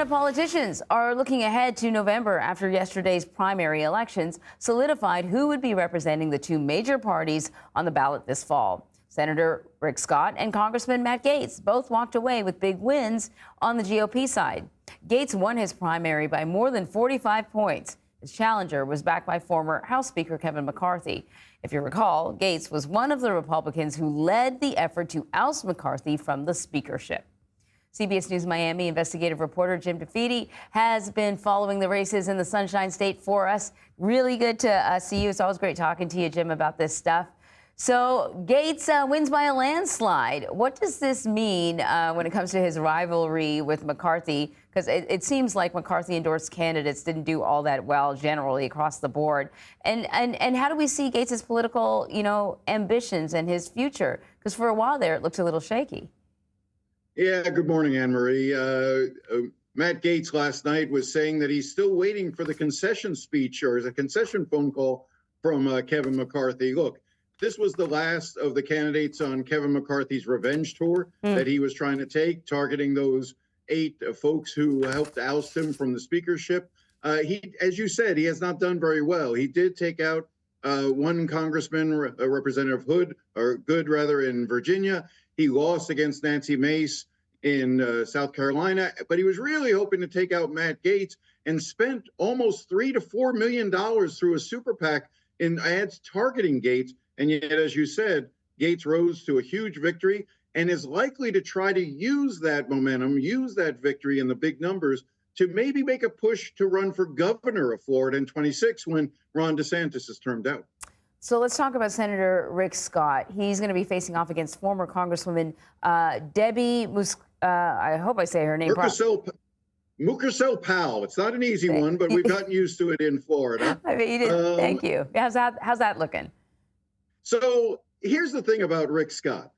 Florida politicians are looking ahead to November after yesterday's primary elections solidified who would be representing the two major parties on the ballot this fall. Senator Rick Scott and Congressman Matt Gaetz both walked away with big wins on the GOP side. Gaetz won his primary by more than 45 points. His challenger was backed by former House Speaker Kevin McCarthy. If you recall, Gaetz was one of the Republicans who led the effort to oust McCarthy from the speakership. CBS News Miami investigative reporter Jim DeFede has been following the races in the Sunshine State for us. Really good to see you. It's always great talking to you, Jim, about this stuff. So Gaetz wins by a landslide. What does this mean when it comes to his rivalry with McCarthy? Because it seems like McCarthy-endorsed candidates didn't do all that well generally across the board. And how do we see Gaetz's political, ambitions and his future? Because for a while there, it looked a little shaky. Yeah, good morning, Anne-Marie. Matt Gaetz last night was saying that he's still waiting for the concession speech or a concession phone call from Kevin McCarthy. Look, this was the last of the candidates on Kevin McCarthy's revenge tour that he was trying to take, targeting those 8 folks who helped oust him from the speakership. As you said, he has not done very well. He did take out one congressman, Representative Good, in Virginia. He lost against Nancy Mace in South Carolina, but he was really hoping to take out Matt Gaetz and spent almost $3 to $4 million through a super PAC in ads targeting Gaetz. And yet, as you said, Gaetz rose to a huge victory and is likely to try to use that momentum, use that victory in the big numbers to maybe make a push to run for governor of Florida in 26 when Ron DeSantis is termed out. So let's talk about Senator Rick Scott. He's going to be facing off against former Congresswoman Debbie I hope I say her name properly. Mukersel Powell. It's not an easy one, but we've gotten used to it in Florida. I mean, you did. Thank you. How's that looking? So here's the thing about Rick Scott.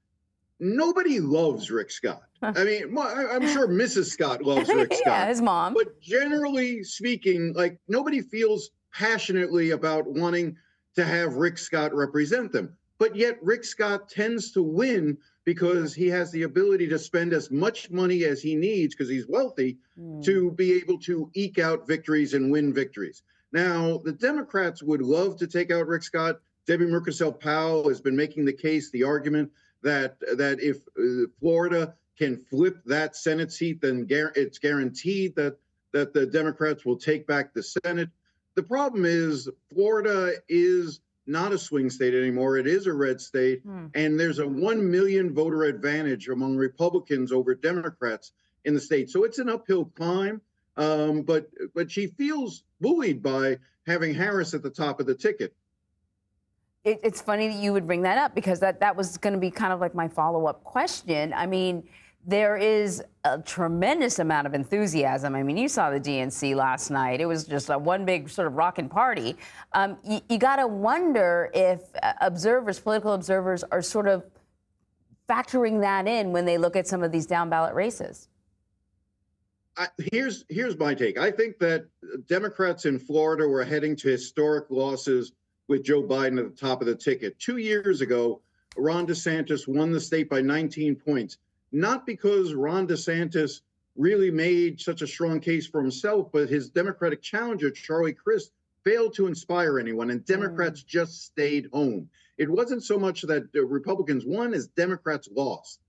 Nobody loves Rick Scott. I mean, I'm sure Mrs. Scott loves Rick Scott. Yeah, his mom. But generally speaking, nobody feels passionately about wanting to have Rick Scott represent them. But yet Rick Scott tends to win because he has the ability to spend as much money as he needs, because he's wealthy, to be able to eke out victories and win victories. Now, the Democrats would love to take out Rick Scott. Debbie Mukersel Powell has been making the case, the argument that if Florida can flip that Senate seat, then it's guaranteed that the Democrats will take back the Senate. The problem is Florida is not a swing state anymore. It is a red state, and there's a 1 million voter advantage among Republicans over Democrats in the state. So it's an uphill climb, but she feels buoyed by having Harris at the top of the ticket. It's funny that you would bring that up, because that was going to be kind of like my follow-up question. I mean, there is a tremendous amount of enthusiasm. I mean, you saw the DNC last night. It was just one big sort of rockin' party. You got to wonder if political observers are sort of factoring that in when they look at some of these down-ballot races. Here's my take. I think that Democrats in Florida were heading to historic losses with Joe Biden at the top of the ticket. 2 years ago, Ron DeSantis won the state by 19 points. Not because Ron DeSantis really made such a strong case for himself, but his Democratic challenger, Charlie Crist, failed to inspire anyone, and Democrats just stayed home. It wasn't so much that Republicans won as Democrats lost.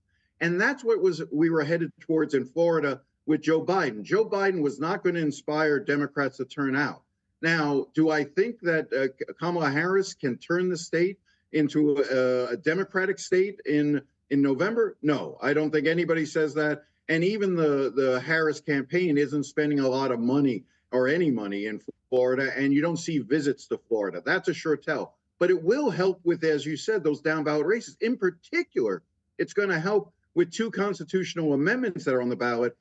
And that's what we were headed towards in Florida with Joe Biden. Joe Biden was not going to inspire Democrats to turn out. Now, do I think that Kamala Harris can turn the state into a Democratic state in November? No, I don't think anybody says that. And even the Harris campaign isn't spending a lot of money or any money in Florida, and you don't see visits to Florida. That's a sure tell. But it will help with, as you said, those down ballot races. In particular, it's going to help with 2 constitutional amendments that are on the ballot,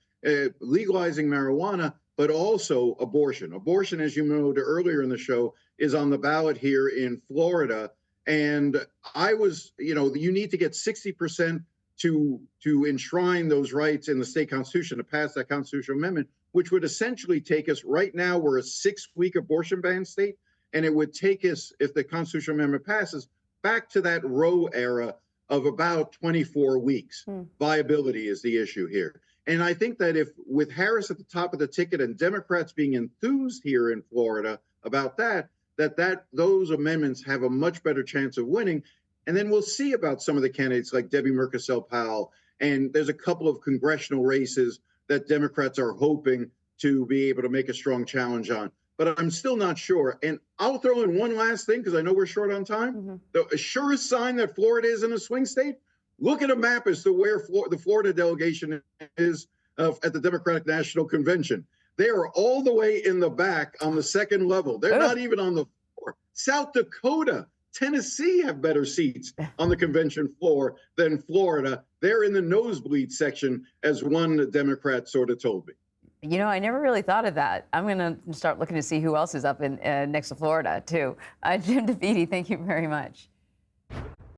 legalizing marijuana, but also abortion. Abortion, as you noted earlier in the show, is on the ballot here in Florida. And you need to get 60% to enshrine those rights in the state constitution, to pass that constitutional amendment, which would essentially take us, right now, we're a 6-week abortion ban state, and it would take us, if the constitutional amendment passes, back to that Roe era of about 24 weeks. Viability is the issue here. And I think that if with Harris at the top of the ticket and Democrats being enthused here in Florida about that those amendments have a much better chance of winning. And then we'll see about some of the candidates like Debbie Mercoselle-Powell. And there's a couple of congressional races that Democrats are hoping to be able to make a strong challenge on. But I'm still not sure. And I'll throw in one last thing because I know we're short on time. The surest sign that Florida is in a swing state, look at a map as to where the Florida delegation is at the Democratic National Convention. They are all the way in the back on the second level. They're not even on the floor. South Dakota, Tennessee have better seats on the convention floor than Florida. They're in the nosebleed section, as one Democrat sort of told me. You know, I never really thought of that. I'm going to start looking to see who else is up in next to Florida, too. Jim DeFede, thank you very much.